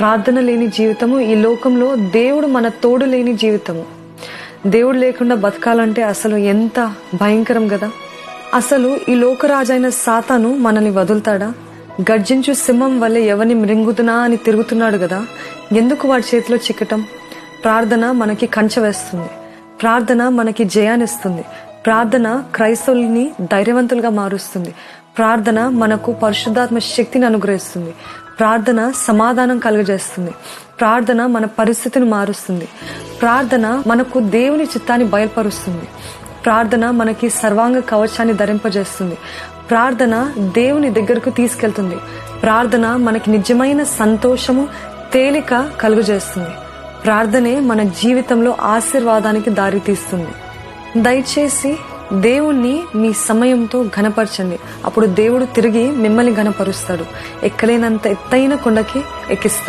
ప్రార్థన లేని జీవితము, ఈ లోకంలో దేవుడు మన తోడు లేని జీవితము. దేవుడు లేకుండా బతకాలంటే అసలు ఎంత భయంకరం కదా. అసలు ఈ లోకరాజైన సాతాను మనల్ని వదులుతాడా? గర్జించు సింహం వల్లే ఎవరిని మృంగుతున్నా అని తిరుగుతున్నాడు కదా. ఎందుకు వాడి చేతిలో చిక్కటం? ప్రార్థన మనకి కంచె వేస్తుంది. ప్రార్థన మనకి జయాన్నిస్తుంది. ప్రార్థన క్రైస్తవుల్ని ధైర్యవంతులుగా మారుస్తుంది. ప్రార్థన మనకు పరిశుద్ధాత్మ శక్తిని అనుగ్రహిస్తుంది. ప్రార్థన సమాధానం కలుగజేస్తుంది. ప్రార్థన మన పరిస్థితిని మారుస్తుంది. ప్రార్థన మనకు దేవుని చిత్తాన్ని బయలుపరుస్తుంది. ప్రార్థన మనకి సర్వాంగ కవచాన్ని ధరింపజేస్తుంది. ప్రార్థన దేవుని దగ్గరకు తీసుకెళ్తుంది. ప్రార్థన మనకి నిజమైన సంతోషము, తేలిక కలుగజేస్తుంది. ప్రార్థనే మన జీవితంలో ఆశీర్వాదానికి దారి తీస్తుంది. దయచేసి దేవుణ్ణి మీ సమయంతో ఘనపరచండి. అప్పుడు దేవుడు తిరిగి మిమ్మల్ని ఘనపరుస్తాడు. ఎక్కలేనంత ఎత్తైన కొండకి ఎక్కిస్తాడు.